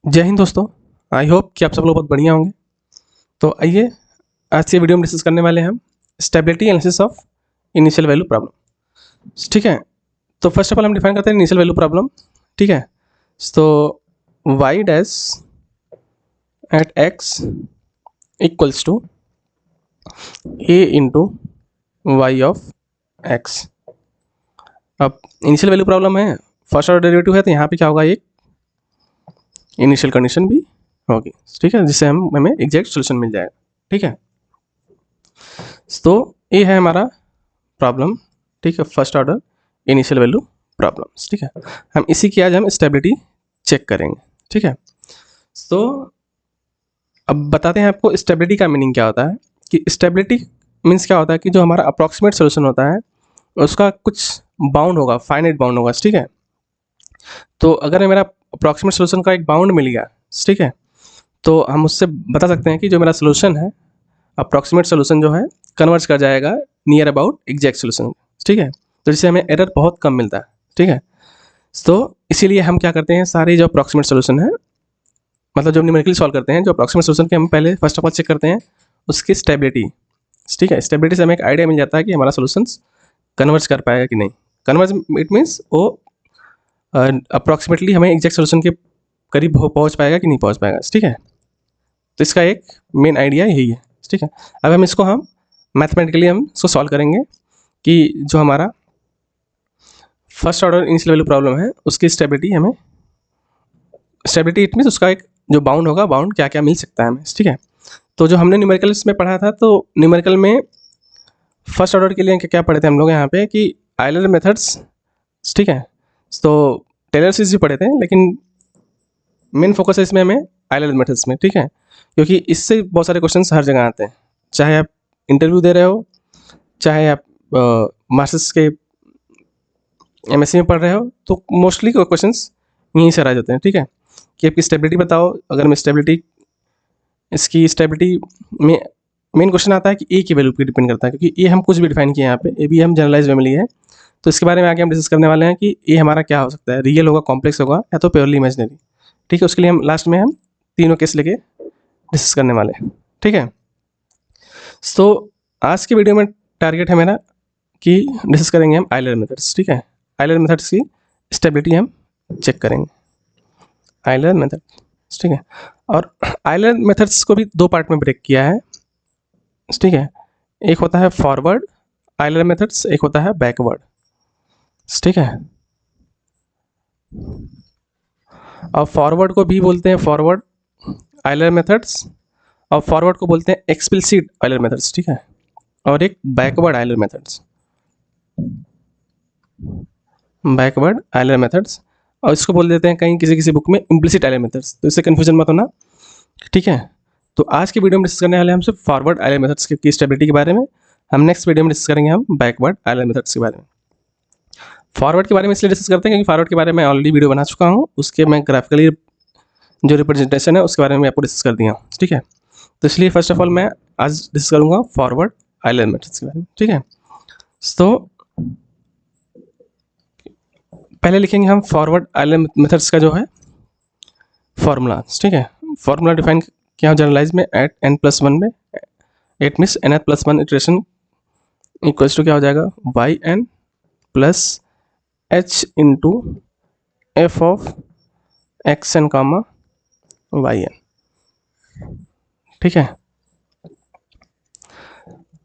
जय हिंद दोस्तों। I hope कि आप सब लोग बहुत बढ़िया होंगे। तो आइए आज के वीडियो में डिस्कस करने वाले हैं हम stability analysis of initial value problem. ठीक है, तो फर्स्ट ऑफ ऑल हम डिफाइन करते हैं इनिशियल वैल्यू प्रॉब्लम। ठीक है, तो Y dash at X equals to A into Y of X. अब इनिशियल वैल्यू प्रॉब्लम है, फर्स्ट ऑर्डर डेरिवेटिव है, तो यहाँ पे क्या होगा, एक इनिशियल कंडीशन भी होगी। ठीक है, जिससे हमें एग्जैक्ट सोल्यूशन मिल जाएगा। ठीक है, तो ये है हमारा प्रॉब्लम। ठीक है, first order initial value problems. ठीक है, हम इसी की आज हम स्टेबिलिटी चेक करेंगे। ठीक है, तो अब बताते हैं आपको स्टेबिलिटी का मीनिंग क्या होता है। कि स्टेबिलिटी मीन्स क्या होता है कि जो हमारा अप्रॉक्सीमेट सोल्यूशन होता है उसका कुछ बाउंड होगा, फाइनाइट बाउंड होगा। ठीक है, तो अगर मेरा अप्रॉक्सीमेट सोल्यूशन का एक बाउंड मिल गया, ठीक है, तो हम उससे बता सकते हैं कि जो मेरा सोल्यूशन है, अप्रॉक्सीमेट सोल्यूशन जो है, कन्वर्ज कर जाएगा नियर अबाउट एग्जैक्ट सोल्यूशन। ठीक है, तो जिससे हमें एरर बहुत कम मिलता है। ठीक है, तो इसीलिए हम क्या करते हैं, सारे जो अप्रॉक्सीमेट सोल्यूशन है, मतलब जब न्यूमेरिकली सॉल्व करते हैं, जो अप्रॉक्सीमेट सोल्यूशन के हम पहले फर्स्ट ऑफ ऑल चेक करते हैं उसकी स्टेबिलिटी। ठीक है, स्टेबिलिटी से हमें एक आइडिया मिल जाता है कि हमारा सोल्यूशन कन्वर्ज कर पाएगा कि नहीं। कन्वर्ज इट मीन्स वो अप्रॉक्सीमेटली हमें एग्जैक्ट सोल्यूशन के करीब पहुंच पाएगा कि नहीं पहुंच पाएगा। ठीक है, तो इसका एक मेन आइडिया यही है। ठीक है, अब हम मैथमेटिकली हम इसको सॉल्व करेंगे कि जो हमारा first order initial value problem है उसकी स्टेबिलिटी हमें, स्टेबिलिटी इट मीन्स उसका एक जो बाउंड होगा, बाउंड क्या क्या मिल सकता है हमें। ठीक है, तो जो हमने न्यूमेरिकल्स में पढ़ा था, तो न्यूमेरिकल में फर्स्ट ऑर्डर के लिए क्या क्या पढ़े थे हम लोग यहाँ पे कि आयलर मेथड्स। ठीक है, तो टेलर सीरीज भी पढ़े थे, लेकिन मेन फोकस है इसमें हमें आयलर मेथड्स में। ठीक है, क्योंकि इससे बहुत सारे क्वेश्चंस हर जगह आते हैं, चाहे आप इंटरव्यू दे रहे हो, चाहे आप मास्टर्स के एमएससी में पढ़ रहे हो, तो मोस्टली क्वेश्चंस यहीं से राइज होते हैं। ठीक है, कि आपकी स्टेबिलिटी बताओ। अगर मैं स्टेबिलिटी, इसकी स्टेबिलिटी में मेन क्वेश्चन आता है कि ए की वैल्यू पर डिपेंड करता है, क्योंकि ए हम कुछ भी डिफाइन किए यहाँ पे, ए भी हम जनरलाइज फैमिली है। तो इसके बारे में आगे हम डिस्कस करने वाले हैं कि ए हमारा क्या हो सकता है, रियल होगा, कॉम्प्लेक्स होगा, या तो प्योरली इमेजिनरी। ठीक है, उसके लिए हम लास्ट में हम तीनों केस लेके डिस्कस करने वाले हैं। ठीक है, तो आज की वीडियो में टारगेट है मेरा कि डिस्कस करेंगे हम आयलर मेथड्स। ठीक है, आयलर मेथड्स की स्टेबिलिटी हम चेक करेंगे, आयलर मेथड। ठीक है, और आयलर मेथड्स को भी दो पार्ट में ब्रेक किया है। ठीक है, एक होता है फॉरवर्ड आयलर मेथड्स, एक होता है बैकवर्ड। ठीक है, और फॉरवर्ड को भी बोलते हैं फॉरवर्ड आयलर मेथड्स, और फॉरवर्ड को बोलते हैं एक्सप्लिसिट आयलर मेथड्स। ठीक है, और एक backward Euler methods, backward Euler methods, और इसको बोल देते हैं कहीं किसी किसी बुक में इम्प्लिसिट आयलर मेथड्स। तो इससे कन्फ्यूजन मत होना। ठीक है, तो आज की वीडियो में डिस्कस करने वाले हम सिर्फ फॉरवर्ड आयलर मेथड्स की स्टेबिलिटी के बारे में। हम नेक्स्ट वीडियो में डिस्कस करेंगे हम बैकवर्ड आयलर मेथड्स के बारे में। फॉरवर्ड के बारे में इसलिए डिस्कस करते हैं क्योंकि फॉरवर्ड के बारे में ऑलरेडी वीडियो बना चुका हूँ, उसके मैं ग्राफिकली जो रिप्रेजेंटेशन है उसके बारे में आपको डिस्कस कर दिया हूँ। ठीक है, तो इसलिए फर्स्ट ऑफ ऑल मैं आज डिस्कस करूँगा फॉरवर्ड आयलर मेथड्स के बारे में। ठीक है, तो पहले लिखेंगे हम फॉरवर्ड आयलर मेथड्स का जो है फॉर्मूला। ठीक है, फॉर्मूला डिफाइन किया जनरलाइज में एट n+1 में, at means n+1 iteration equals to क्या हो जाएगा, Y N plus H into F of X N comma Y N. ठीक है,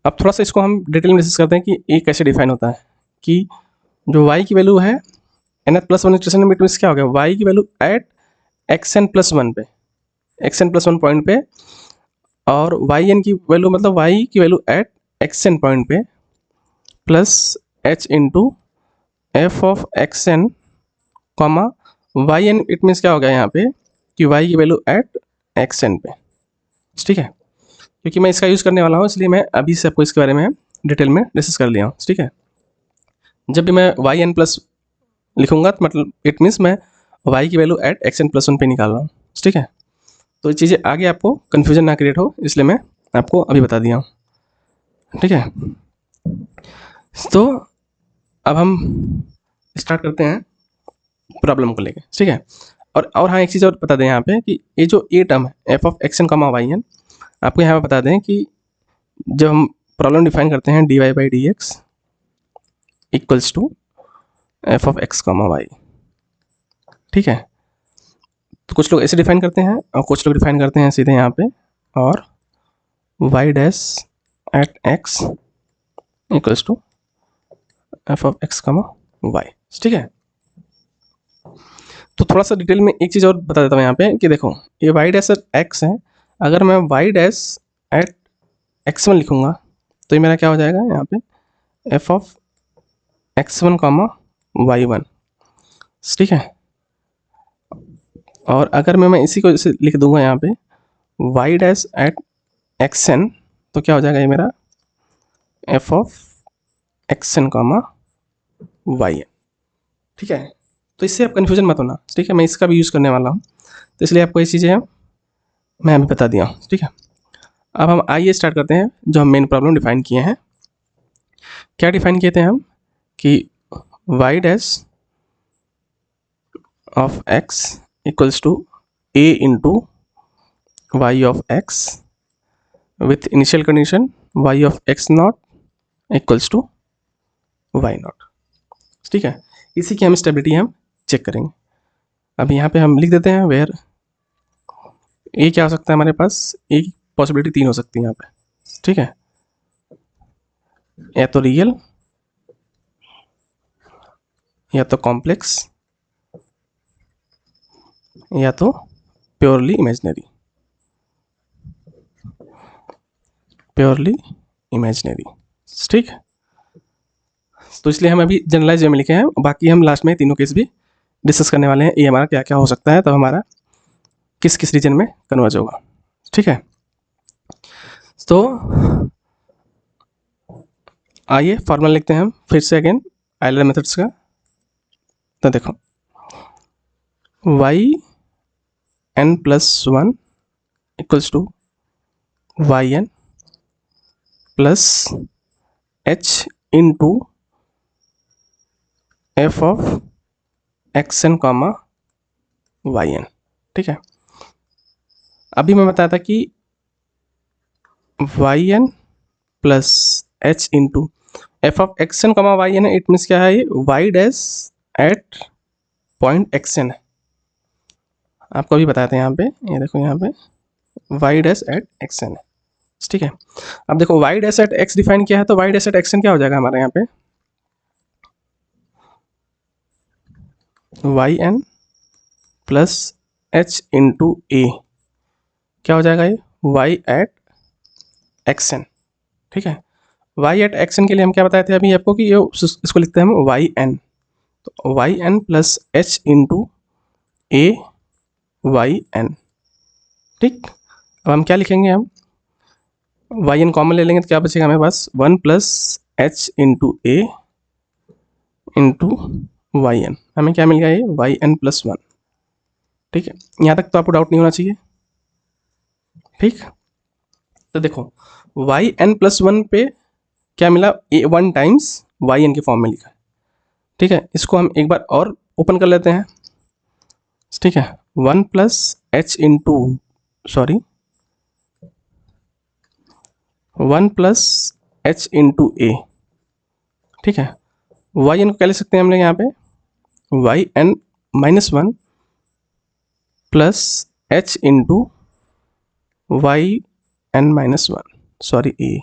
अब थोड़ा सा इसको हम डिटेल में डिस्कस करते हैं कि ये कैसे डिफाइन होता है। कि जो y की वैल्यू है n+1 इटरेशन में, मीन्स क्या हो गया, y की वैल्यू एट xn+1 पे, xn+1 पॉइंट पे, और yn की वैल्यू मतलब y की वैल्यू एट xn पॉइंट पे plus h into F of xn comma yn। It means क्या हो गया यहाँ पे कि y की वैल्यू एट xn पे। ठीक है, क्योंकि मैं इसका यूज़ करने वाला हूँ इसलिए मैं अभी से आपको इसके बारे में डिटेल में डिस्कस कर लिया हूँ। ठीक है, जब भी मैं वाई एन प्लस लिखूंगा तो मतलब इट मीन्स मैं y की वैल्यू एट xn+1 पे निकाल रहा हूँ। ठीक है, तो ये चीज़ें आगे आपको कन्फ्यूजन ना क्रिएट हो इसलिए मैं आपको अभी बता दिया हूँ। ठीक है, तो अब हम स्टार्ट करते हैं प्रॉब्लम को लेके। ठीक है, और हाँ, एक चीज़ और बता दें यहाँ पे कि ये जो ए टर्म है F of X N comma Y N, आपको यहाँ पे बता दें कि जब हम प्रॉब्लम डिफाइन करते हैं D Y by D X equals to F of X comma Y, ठीक है। तो कुछ लोग ऐसे डिफाइन करते हैं और कुछ लोग डिफाइन करते हैं सीधे यहाँ पे, और Y dash at X equals to F of X comma Y, ठीक है। तो थोड़ा सा डिटेल में एक चीज़ और बता देता हूँ यहाँ पे कि देखो ये वाई डैश एट एक्स है, अगर मैं Y dash at X one लिखूँगा तो ये मेरा क्या हो जाएगा यहाँ पे F of X one comma Y one, ठीक है। और अगर मैं इसी को इसे लिख दूंगा यहाँ पे Y dash at X N, तो क्या हो जाएगा ये मेरा F of X N comma Y N, ठीक है। तो इससे आप कन्फ्यूजन मत होना, ठीक है। मैं इसका भी यूज़ करने वाला हूँ, तो इसलिए आपको ये चीज़ें मैं अभी बता दिया हूँ, ठीक है। अब हम आइए स्टार्ट करते हैं जो हम मेन प्रॉब्लम डिफाइन किए हैं। क्या डिफाइन किए थे हम कि Y dash of X equals to A into Y of X with initial condition Y of X not equals to Y not, ठीक है। इसी की हम स्टेबिलिटी हम चेक करेंगे। अब यहाँ पे हम लिख देते हैं वेयर ए क्या हो सकता है हमारे पास, ए की पॉसिबिलिटी 3 हो सकती है यहाँ पे, ठीक है। या तो रियल, या तो कॉम्प्लेक्स, या तो प्योरली इमेजिनरी, प्योरली इमेजिनरी, ठीक है। तो इसलिए हम अभी जनरलाइज वे में लिखे हैं, बाकी हम लास्ट में तीनों केस भी डिस्कस करने वाले हैं, ये हमारा क्या क्या हो सकता है, तब हमारा किस किस रीजन में कन्वर्ज होगा, ठीक है। तो आइए फॉर्मूला लिखते हैं हम फिर से अगेन आइलर मेथड्स का। तो देखो Y N plus one equals to Y N plus H into F of X N comma Y N, ठीक है। अभी मैं बताया था कि Y N plus H into F of X N comma Y N, it means क्या है, ये Y dash at point X N है। आपको अभी बताया था यहाँ पे, ये देखो यहाँ पे Y dash at X N है, ठीक है। अब देखो Y dash at X define किया है, तो Y dash at X N क्या हो जाएगा हमारे यहाँ पे Y N plus H into A, क्या हो जाएगा ये वाई एट एक्स एन, ठीक है। वाई एट एक्स एन के लिए हम क्या बताए थे अभी आपको कि ये इसको लिखते हैं हम वाई एन, तो Y N plus H into ए वाई एन, ठीक। अब हम क्या लिखेंगे, हम वाई एन कॉमन ले लेंगे तो क्या बचेगा हमें पास वन प्लस एच इंटू ए इंटू वाई एन, हमें क्या मिल गया ये वाई एन प्लस वन, ठीक है। यहाँ तक तो आपको डाउट नहीं होना चाहिए, ठीक। तो देखो वाई एन प्लस वन पे क्या मिला, ए वन टाइम्स वाई एन के फॉर्म में लिखा है, ठीक है। इसको हम एक बार और ओपन कर लेते हैं, ठीक है। One plus H into sorry one plus H into A, ठीक है। वाई एन को क्या लिख सकते हैं हम लोग यहाँ पे Y n minus one plus H into y n minus one sorry a,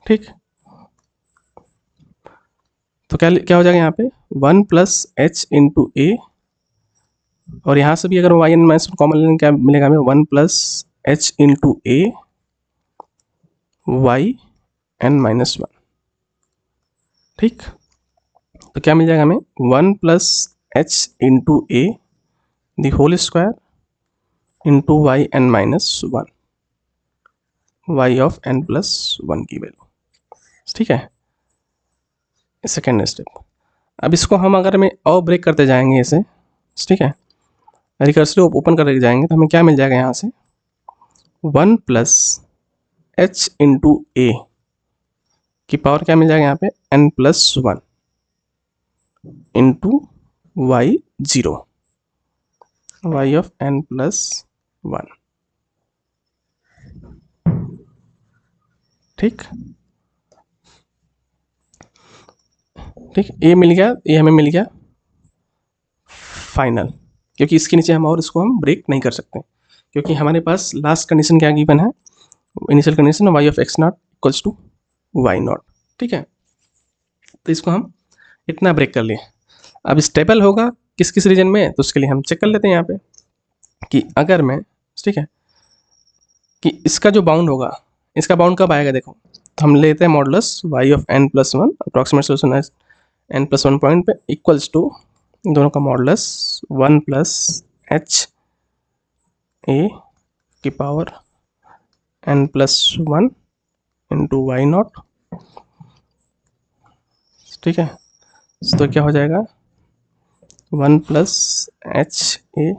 ठीक। तो क्या क्या हो जाएगा यहाँ पे one plus H into a, और यहाँ से भी अगर y n minus one common लेंगे क्या मिलेगा हमें वन प्लस एच इंटू ए वाई एन माइनस वन, ठीक। तो क्या मिल जाएगा हमें one plus H into a the whole square into y n minus one, Y of N plus one की वैल्यू, ठीक है। Second step. अब इसको हम अगर में और ब्रेक करते जाएंगे ऐसे, ठीक है, रिकर्सिव ओपन करके जाएंगे तो हमें क्या मिल जाएगा यहाँ से one plus H into A की पावर क्या मिल जाएगा यहाँ पे N plus one into Y 0, y of n plus 1। ठीक ठीक, ये मिल गया, ये हमें मिल गया फाइनल, क्योंकि इसके नीचे हम और इसको हम ब्रेक नहीं कर सकते, क्योंकि हमारे पास लास्ट कंडीशन क्या गिवन है, initial condition y of x not equals to y not. ठीक है, तो इसको हम इतना ब्रेक कर लिए। अब स्टेबल होगा किस किस रीजन में, तो उसके लिए हम चेक कर लेते हैं यहाँ पे कि अगर मैं, ठीक है, कि इसका जो बाउंड होगा, इसका बाउंड कब आएगा, देखो हम लेते हैं modulus y of n plus 1 approximate solution है n प्लस 1 पॉइंट पे इक्वल्स टू दोनों का मॉडुलस 1 प्लस h a की power n plus 1 into y not. ठीक है, तो क्या हो जाएगा 1 plus h a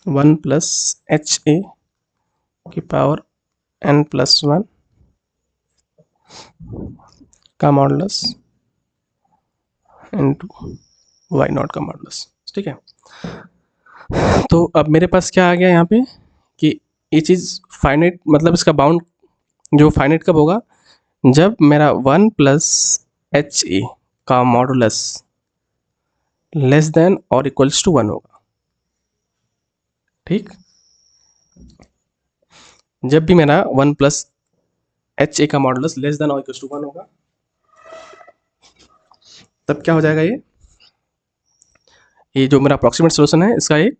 one plus h a की पावर n प्लस 1 का मॉडुलस इंटू वाई नॉट का मॉडुलस। ठीक है, तो अब मेरे पास क्या आ गया यहाँ पे कि ये चीज़ फाइनाइट, मतलब इसका बाउंड जो फाइनाइट कब होगा, जब मेरा 1 प्लस एच ए का मॉडुलस लेस देन और इक्वल्स टू 1 होगा। ठीक, जब भी मेरा 1 प्लस एच ए का मॉडुलस लेस देन और इक्वल्स टू 1 होगा, तब क्या हो जाएगा, ये जो मेरा अप्रॉक्सीमेट सोल्यूशन है इसका एक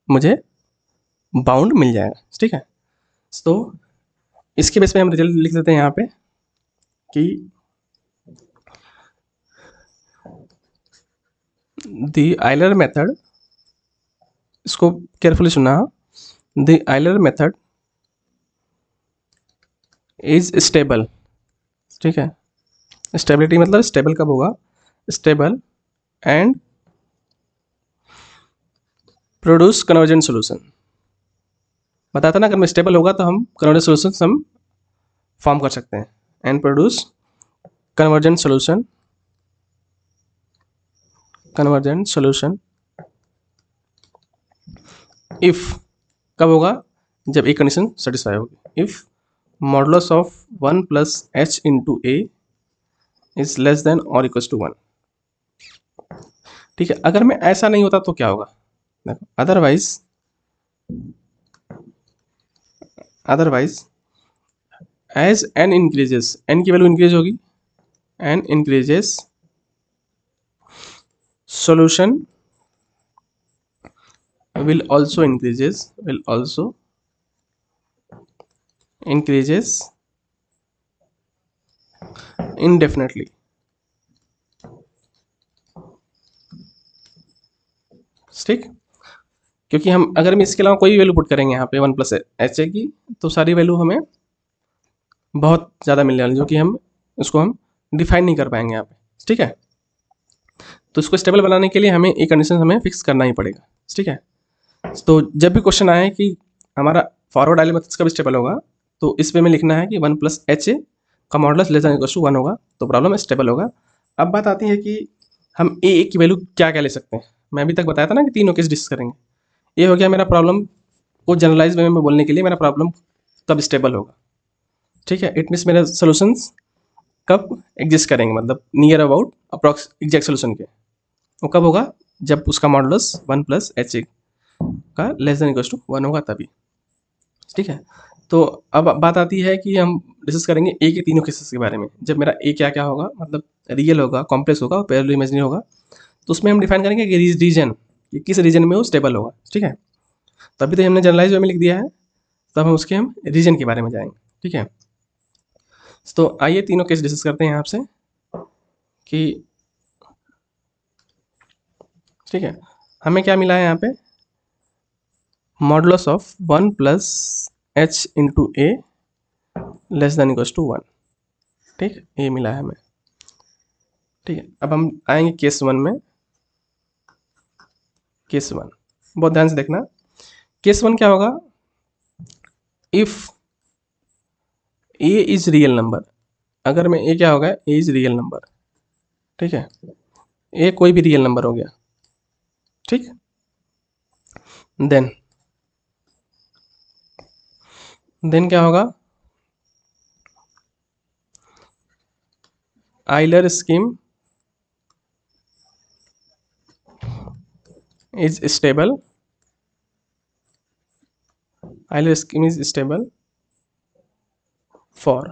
मुझे बाउंड मिल जाएगा। ठीक है, तो इसके बेस पे हम रिजल्ट लिख देते हैं यहाँ पे कि द आइलर मेथड, इसको केयरफुली सुना, the Euler method is stable. ठीक है, स्टेबिलिटी मतलब स्टेबल कब होगा, stable and produce convergent solution. बताता ना, अगर मैं स्टेबल होगा तो हम कन्वर्जेंट सोल्यूशन हम फॉर्म कर सकते हैं, and produce convergent solution, convergent solution if, कब होगा, जब एक कंडीशन सेटिस्फाई होगी, if modulus of 1 plus H into a is less than और इक्वल्स टू 1। ठीक है, अगर मैं ऐसा नहीं होता तो क्या होगा, देखो otherwise as n increases, n की वैल्यू इंक्रीज होगी, n increases solution will also increases indefinitely। ठीक, क्योंकि हम अगर हम इसके अलावा कोई वैल्यू पुट करेंगे यहाँ पे 1 प्लस एच ए की, तो सारी वैल्यू हमें बहुत ज़्यादा मिलने वाली, जो कि हम उसको हम डिफाइन नहीं कर पाएंगे यहाँ पे। ठीक है, तो इसको स्टेबल बनाने के लिए हमें एक कंडीशन हमें फिक्स करना ही पड़ेगा। ठीक है, तो जब भी क्वेश्चन आए कि हमारा फॉरवर्ड आइलर मेथड्स कब स्टेबल होगा, तो इस वे में लिखना है कि 1 प्लस एच ए का modulus less than equal to 1 होगा, तो प्रॉब्लम स्टेबल होगा। अब बात आती है कि हम ए की वैल्यू क्या क्या ले सकते हैं। मैं अभी तक बताया था ना कि तीनों केस डिस्कस करेंगे। ये हो गया मेरा प्रॉब्लम को जनरलाइज वे में बोलने के लिए, मेरा प्रॉब्लम कब स्टेबल होगा। ठीक है, इट मीन्स मेरे सोल्यूशंस कब एग्जिस्ट करेंगे, मतलब near about approx exact solution के, वो कब होगा, जब उसका मॉडुलस 1 प्लस एच ए का लेस देन इक्वल टू 1 होगा तभी। ठीक है, तो अब बात आती है कि हम डिस्कस करेंगे ए के तीनों केसेस के बारे में। जब मेरा ए क्या क्या होगा, मतलब रियल होगा, कॉम्प्लेक्स होगा, पैरेलल इमेजिनरी होगा, तो उसमें हम डिफाइन करेंगे कि रीजन, कि किस रीजन में वो स्टेबल होगा। ठीक है, तभी तो हमने जनरलाइज वे में लिख दिया है, तब हम उसके हम रीजन के बारे में जाएंगे। ठीक है, तो आइए तीनों केस डिस्कस करते हैं यहाँ आपसे कि, ठीक है, हमें क्या मिला है यहाँ पे, modulus of 1 plus H into a less than equal to 1। ठीक, ये मिला है हमें। ठीक है, अब हम आएंगे केस 1 में। केस 1 बहुत ध्यान से देखना केस वन क्या होगा, if a is real number, अगर मैं ए क्या होगा, ए इज रियल नंबर, ठीक है, ए कोई भी रियल नंबर हो गया, ठीक। देन क्या होगा, Euler scheme is stable, Euler scheme is stable for,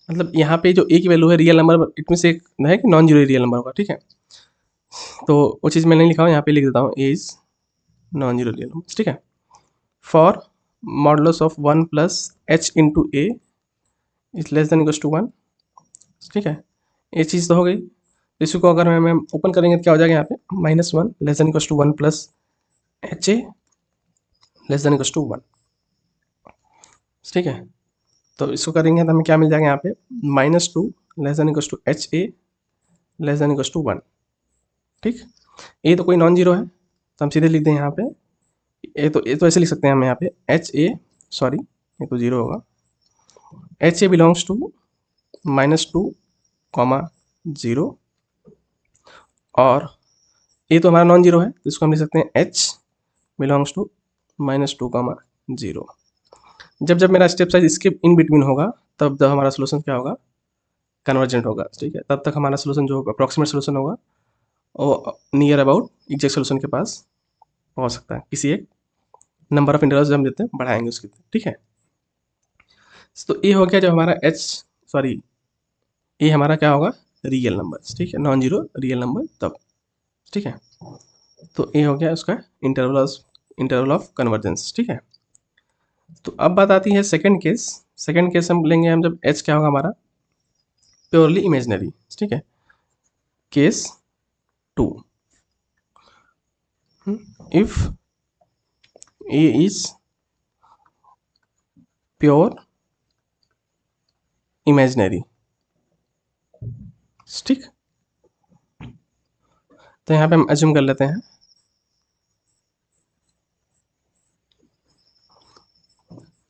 मतलब यहाँ पे जो ए की वैल्यू है रियल नंबर, इट मीन एक है कि नॉन जीरो रियल नंबर होगा, ठीक है। तो वो चीज़ मैं नहीं लिखा हूँ, यहाँ पे लिख देता हूँ, a is non zero real number, ठीक है। For modulus of 1 plus H into a is less than equals to 1, ठीक है। ये चीज़ तो हो गई। इसको अगर मैं ओपन करेंगे तो क्या हो जाएगा यहाँ पे, -1 less than equals to 1 plus h a less than equals to 1, ठीक है। तो इसको करेंगे तो हमें क्या मिल जाएगा यहाँ पे, -2 less than equals to h a less than equals to 1, ठीक। ए तो कोई नॉन जीरो है तो हम सीधे लिख दें यहाँ पे, ए तो ऐसे लिख सकते हैं हम यहाँ पे, एच ए, सॉरी ये तो जीरो होगा, h a belongs to -2 comma 0, और ए तो हमारा नॉन जीरो है तो इसको हम लिख सकते हैं एच बिलोंग्स टू -2 कॉमा 0। जब जब मेरा स्टेप साइज इसके इन बिटवीन होगा तब जब हमारा सोल्यूशन क्या होगा, कन्वर्जेंट होगा, ठीक है। तब तक हमारा सोल्यूशन जो अप्रॉक्सीमेट सोल्यूशन होगा वो नियर अबाउट एग्जैक्ट सोल्यूशन के पास पहुंच सकता है, किसी एक नंबर ऑफ इंटरवल्स जो हम देते हैं बढ़ाएंगे उसकी, ठीक है। तो ये हो गया जब हमारा एच, सॉरी ये हमारा क्या होगा, रियल नंबर, ठीक है, नॉन जीरो रियल नंबर तब, ठीक है। तो ये हो गया उसका इंटरवल ऑफ कन्वर्जेंस, ठीक है। तो अब बात आती है सेकंड केस। सेकंड केस हम लेंगे हम जब एच क्या होगा हमारा प्योरली इमेजिनरी, ठीक है। Case 2, if a is pure imaginary, ठीक। तो यहाँ पे हम अज्यूम कर लेते हैं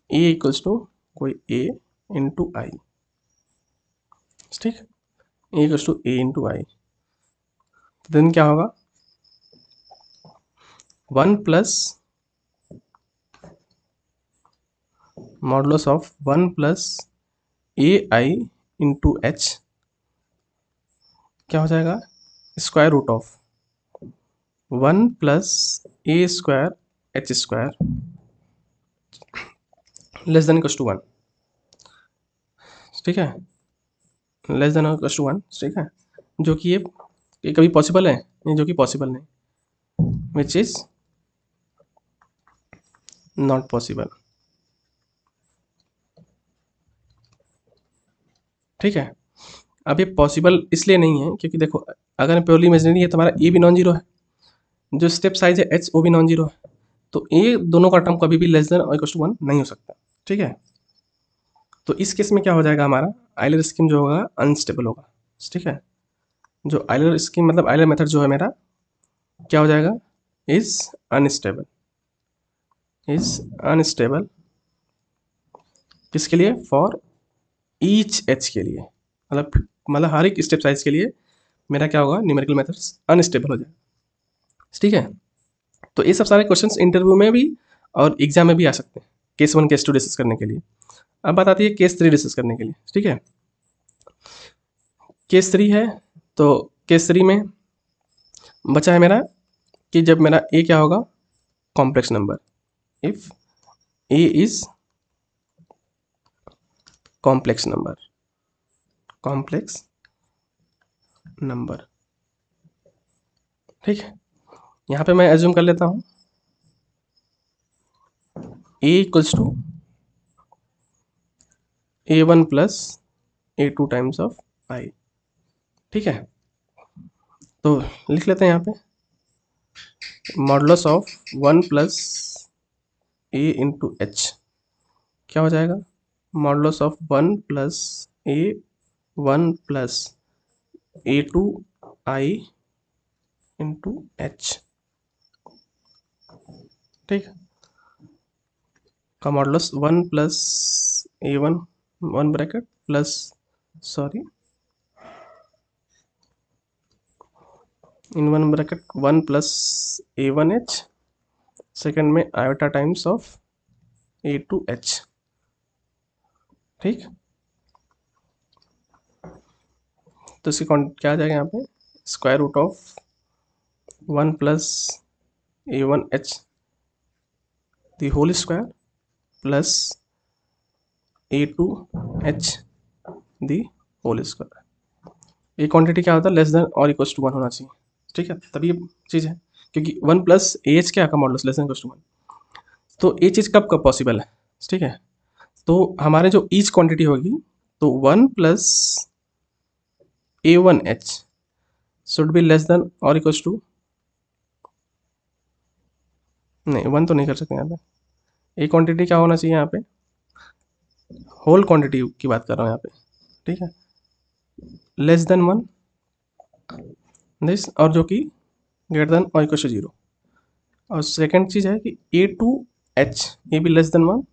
ए इक्वल्स टू कोई ए इंटू आई, ठीक, a equals to A into i, then क्या होगा 1 plus modulus of 1 plus a i into h क्या हो जाएगा, square root of 1 plus a square h square less than equals to 1, ठीक है, less than equals to 1, ठीक है। जो कि ये कभी पॉसिबल है, ये जो कि पॉसिबल नहीं, विच इज नॉट पॉसिबल, ठीक है। अब ये पॉसिबल इसलिए नहीं है क्योंकि देखो अगर प्योरली इमेजिनरी है तो हमारा ए भी नॉन जीरो है, जो स्टेप साइज है एच वो भी नॉन जीरो है, तो ये दोनों का टर्म कभी भी लेस देन और इक्वल टू 1 नहीं हो सकता, ठीक है। तो इस केस में क्या हो जाएगा, हमारा आइलर स्कीम जो होगा अनस्टेबल होगा, ठीक है। जो आइलर स्कीम मतलब आइलर मेथड जो है मेरा क्या हो जाएगा, इज अनस्टेबल, इज अनस्टेबल किसके लिए, फॉर ईच एच के लिए, मतलब हर एक स्टेप साइज के लिए मेरा क्या होगा, न्यूमेरिकल मेथड्स अनस्टेबल हो जाएगा, ठीक है। तो ये सब सारे क्वेश्चंस इंटरव्यू में भी और एग्जाम में भी आ सकते हैं, केस 1 केस 2 डिस्कस करने के लिए। अब बात आती है केस 3 डिस्कस करने के लिए, ठीक है। केस 3 है तो केस 3 में बचा है मेरा कि जब मेरा ए क्या होगा, complex number, if a is complex number, complex number, ठीक है। यहाँ पे मैं एज्यूम कर लेता हूँ a equals to A1 plus A2 times of i, ठीक है। तो लिख लेते हैं यहाँ पे modulus of 1 plus a into h क्या हो जाएगा, modulus of 1 plus A1 plus A2 i into h, ठीक। का modulus 1 plus A1 1 bracket plus sorry इन 1 ब्रैकेट 1 प्लस A1H सेकेंड में आयोटा टाइम्स ऑफ A2H। ठीक, तो इसकी क्या आ जाएगा यहाँ पे, square root of 1 plus A1H the whole square plus A2H the whole square. ये क्वांटिटी क्या होता है, लेस देन और इक्वल टू 1 होना चाहिए। ठीक है, तभी ये चीज़ है, क्योंकि 1 प्लस AH क्या का modulus less than equal to 1। तो ये चीज़ कब कब पॉसिबल है, ठीक है, तो हमारे जो ईच क्वांटिटी होगी, तो 1 plus A1H should be less than और इक्वल टू, नहीं 1 तो नहीं कर सकते यहाँ पे। ये क्वांटिटी क्या होना चाहिए यहाँ पे, होल क्वांटिटी की बात कर रहा हूँ यहाँ पे, ठीक है, लेस देन 1 दिस, और जो कि ग्रेटर देन और इक्वल टू 0। और सेकेंड चीज़ है कि A2H ये भी लेस देन 1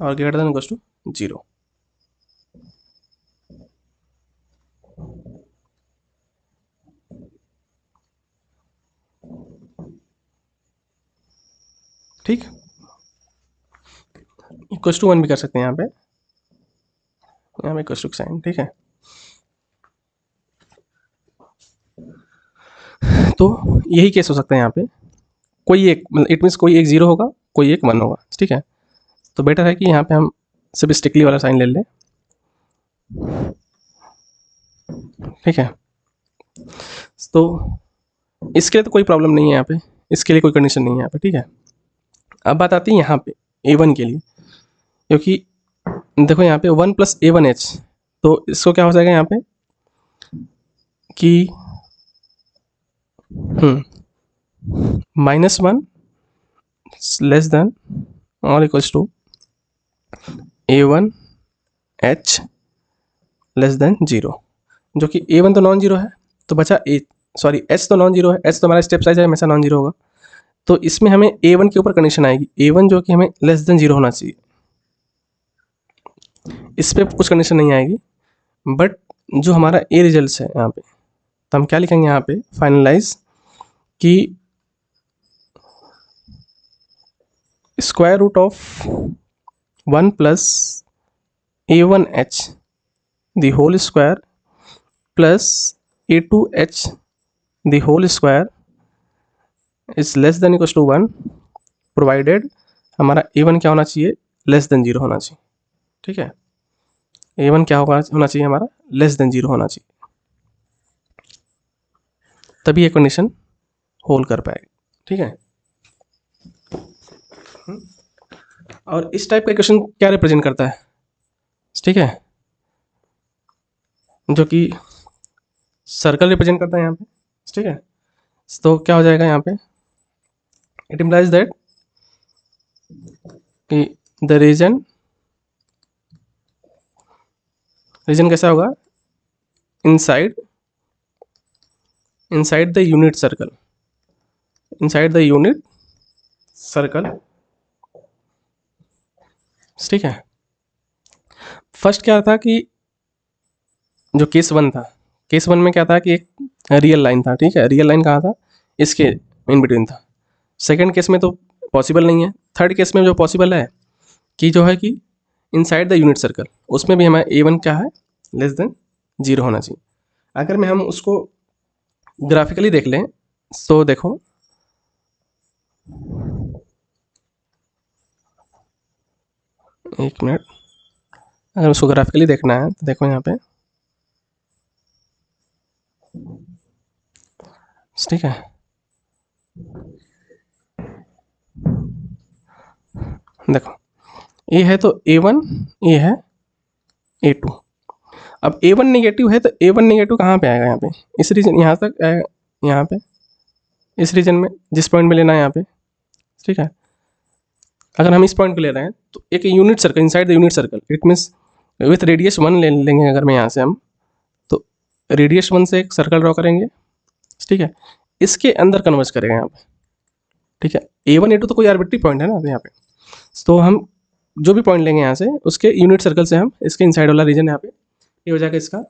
और ग्रेटर देन इक्वल टू 0। ठीक, इक्वल टू 1 भी कर सकते हैं यहाँ पे इक्वल टू साइन। ठीक है, तो यही केस हो सकता है यहाँ पे, कोई एक, मतलब इट मीन्स कोई एक 0 होगा, कोई एक 1 होगा। ठीक है, तो बेटर है कि यहाँ पे हम सिर्फ स्टिकली वाला साइन ले लें। ठीक है, तो इसके लिए तो कोई प्रॉब्लम नहीं है यहाँ पे, इसके लिए कोई कंडीशन नहीं है यहाँ पे। ठीक है, अब बात आती है यहाँ पे A1 के लिए, क्योंकि देखो यहाँ पे 1 प्लस A1H, तो इसको क्या हो जाएगा यहाँ पे कि -1 लेस देन और equals to A1H less than 0, जो कि A1 तो नॉन जीरो है, तो बचा H तो नॉन जीरो है, H तो हमारा स्टेप साइज है, हमेशा नॉन जीरो होगा। तो इसमें हमें A1 के ऊपर कंडीशन आएगी, A1 जो कि हमें लेस देन 0 होना चाहिए, इस पर कुछ कंडीशन नहीं आएगी। बट जो हमारा A रिजल्ट है यहाँ पे, तो हम क्या लिखेंगे यहाँ पे, फाइनलाइज कि square root of 1 plus A1H the whole square plus A2H the whole square is less than equal to 1, provided हमारा A1 क्या होना चाहिए, लेस देन 0 होना चाहिए। ठीक है, A1 क्या होना चाहिए हमारा, लेस देन 0 होना चाहिए, तभी ये कंडीशन होल्ड कर पाएगा। ठीक है, और इस टाइप का क्वेश्चन क्या रिप्रेजेंट करता है, ठीक है, जो कि सर्कल रिप्रेजेंट करता है यहाँ पे। ठीक है, तो क्या हो जाएगा यहाँ पे, इट इम्प्लाइज दैट कि द रीजन कैसा होगा, inside the unit circle, inside the unit circle. ठीक है, फर्स्ट क्या था कि जो केस 1 था, केस 1 में क्या था कि एक रियल लाइन था। ठीक है, रियल लाइन कहाँ था, इसके इन बिटवीन था। सेकंड केस में तो पॉसिबल नहीं है। थर्ड केस में जो पॉसिबल है कि जो है कि इनसाइड द यूनिट सर्कल, उसमें भी हमारा A1 क्या है, लेस देन 0 होना चाहिए। अगर मैं हम उसको ग्राफिकली देख लें, तो देखो एक मिनट, अगर उसको ग्राफिकली देखना है तो देखो यहाँ पे, ठीक है, देखो ये है तो A1, ये है A2। अब A1 नेगेटिव है तो A1 नेगेटिव कहाँ पे आएगा, यहाँ पे इस रीजन, यहाँ तक आएगा, यहाँ पे इस रीजन में, जिस पॉइंट में लेना है यहाँ पे। ठीक है, अगर हम इस पॉइंट पे ले रहे हैं तो एक unit circle inside the unit circle, it means with radius 1 ले लेंगे। अगर मैं यहाँ से हम तो रेडियस 1 से एक सर्कल ड्रॉ करेंगे। ठीक है, इसके अंदर कन्वर्ज करेगा यहाँ पे। ठीक है, A1 A2 तो कोई आर्बिट्री पॉइंट है ना यहाँ पे, तो हम जो भी पॉइंट लेंगे यहाँ से उसके यूनिट सर्कल से हम इसके इनसाइड वाला रीजन यहाँ पे ये हो जाएगा इसका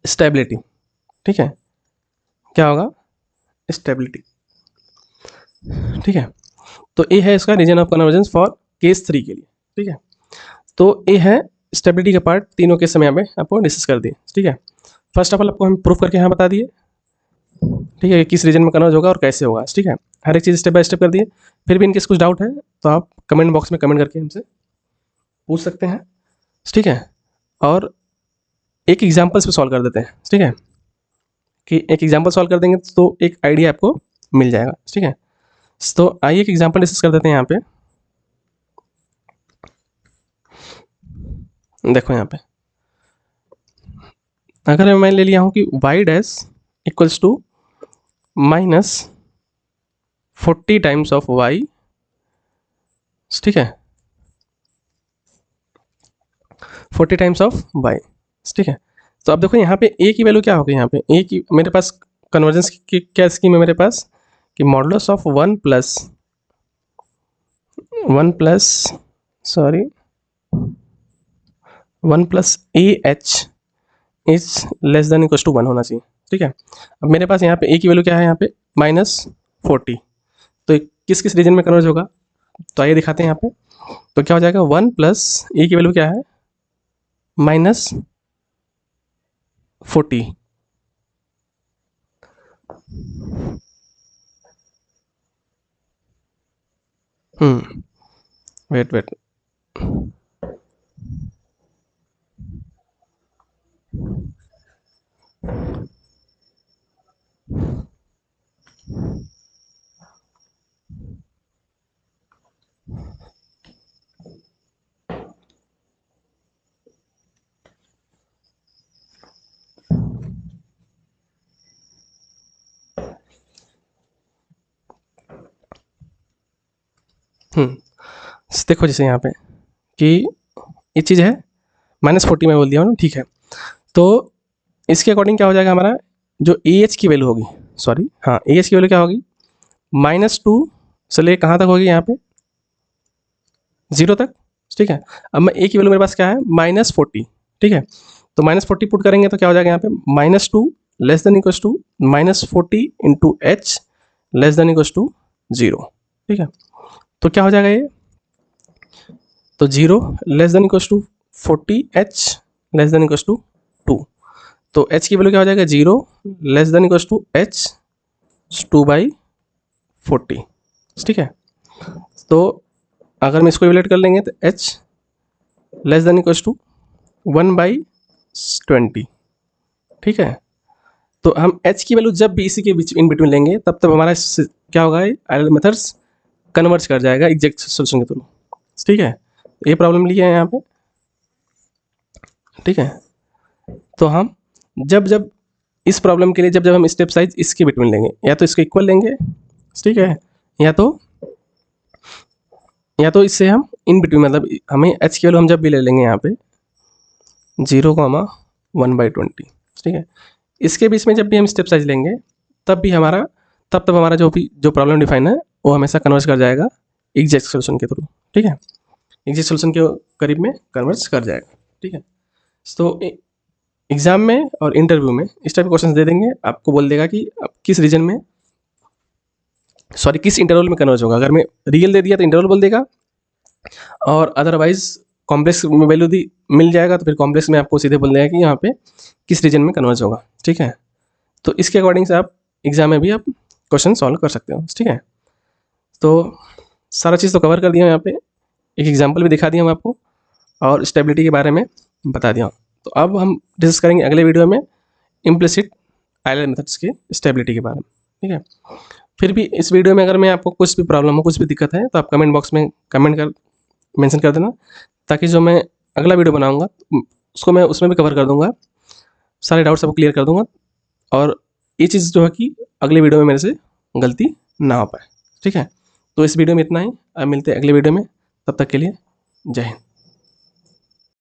स्टेबिलिटी। ठीक है, क्या होगा? स्टेबिलिटी। ठीक है, तो ये है इसका region of convergence for case 3 के लिए। ठीक है, तो ये है स्टेबिलिटी के पार्ट, तीनों केस में यहाँ पे आपको डिस्कस कर दिए। ठीक है, फर्स्ट ऑफ ऑल आपको हम प्रूफ करके यहाँ बता दिए। ठीक है, किस रीजन में कन्वर्ज होगा और कैसे होगा। ठीक है, हर एक चीज़ स्टेप बाय स्टेप कर दिए। फिर भी इनकेस कुछ डाउट है तो आप कमेंट बॉक्स में कमेंट करके हमसे पूछ सकते हैं। ठीक है, और एक एग्जाम्पल्स पे सॉल्व कर देते हैं। ठीक है, कि एक एग्जाम्पल सॉल्व कर देंगे तो एक आइडिया आपको मिल जाएगा। ठीक है, तो आइए एक एग्जाम्पल डिस्कस कर देते हैं। यहाँ पे देखो, यहाँ पे अगर मैं ले लिया हूँ कि y dash equals to -40 times of y। ठीक है, 40 टाइम्स ऑफ y। ठीक है, तो अब देखो यहाँ पे a की वैल्यू क्या होगी। यहाँ पे a की मेरे पास कन्वर्जेंस की क्या स्कीम है मेरे पास कि modulus of 1 plus a h is less than equal to 1 होना चाहिए। ठीक है, अब मेरे पास यहाँ पे a की वैल्यू क्या है, यहाँ पे -40। तो किस किस रीजन में कन्वर्ज होगा तो आइए दिखाते हैं यहाँ पे। तो क्या हो जाएगा, 1 प्लस ए की वैल्यू क्या है, -40। वेट देखो जैसे यहाँ पे कि ये चीज़ है -40 में बोल दिया हूँ ना। ठीक है, तो इसके अकॉर्डिंग क्या हो जाएगा हमारा जो ए एच की वैल्यू होगी, सॉरी हाँ ए एच की वैल्यू क्या होगी, -2 से ले कहाँ तक होगी, यहाँ पे 0 तक। ठीक है, अब मैं ए की वैल्यू मेरे पास क्या है, -40। ठीक है, तो -40 पुट करेंगे तो क्या हो जाएगा यहाँ पे, -2 less than equal to -40 into h less than equal to 0। ठीक है, तो क्या हो जाएगा ये, तो 0 less than equal to 40 h less than equal to 2। तो h की वैल्यू क्या हो जाएगा, 0 less than equal to h 2/40। ठीक है, तो अगर हम इसको इवेलेट कर लेंगे तो h less than equal to 1/20। ठीक है, तो हम h की वैल्यू जब भी इसी के बीच इन बिटवीन लेंगे तब हमारा क्या होगा, आइडियल मेथड्स कन्वर्ज कर जाएगा एग्जैक्ट सोल्यूशन के थ्रू। ठीक है, ये प्रॉब्लम लिया है यहाँ पे। ठीक है, तो हम जब इस प्रॉब्लम के लिए जब हम स्टेप साइज इसके बिटवीन लेंगे, या तो इसको इक्वल लेंगे, ठीक है, या तो इससे हम इन बिटवीन, मतलब हमें एच की वैल्यू हम जब भी ले लेंगे यहाँ पे 0,1/20। ठीक है, इसके बीच में जब भी हम स्टेप साइज लेंगे तब हमारा जो प्रॉब्लम डिफाइन है वो हमेशा कन्वर्ज कर जाएगा एग्जैक्ट सोल्यूशन के थ्रू। ठीक है, एग्जैक्ट सोल्यूशन के करीब में कन्वर्ज कर जाएगा। ठीक है, तो एग्जाम में और इंटरव्यू में इस टाइप के क्वेश्चन दे देंगे, आपको बोल देगा कि आप किस रीजन में, सॉरी किस इंटरवल में कन्वर्ज होगा। अगर मैं रियल दे दिया तो इंटरवल बोल देगा, और अदरवाइज कॉम्प्लेक्स में वैल्यू दी मिल जाएगा तो फिर कॉम्प्लेक्स में आपको सीधे बोल देगा कि यहाँ पे किस रीजन में कन्वर्ज होगा। ठीक है, तो इसके अकॉर्डिंग से आप एग्जाम में भी आप क्वेश्चन सॉल्व कर सकते हो। ठीक है, तो सारा चीज़ तो कवर कर दिया हूँ, यहाँ पे एक एग्जाम्पल भी दिखा दिया हूँ आपको, और स्टेबिलिटी के बारे में बता दिया हूँ। तो अब हम डिस्कस करेंगे अगले वीडियो में इम्प्लिसिट आइडियल मेथड्स के स्टेबिलिटी के बारे में। ठीक है, फिर भी इस वीडियो में अगर मैं आपको कुछ भी प्रॉब्लम हो, कुछ भी दिक्कत है, तो आप कमेंट बॉक्स में मेंशन कर देना, ताकि जो मैं अगला वीडियो बनाऊंगा उसको मैं उसमें भी कवर कर दूंगा, सारे डाउट्स आपको क्लियर कर दूंगा, और ये चीज़ जो है कि अगले वीडियो में मेरे से गलती ना हो पाए। ठीक है, तो इस वीडियो में इतना ही, अब मिलते हैं अगले वीडियो में, तब तक के लिए जय हिंद।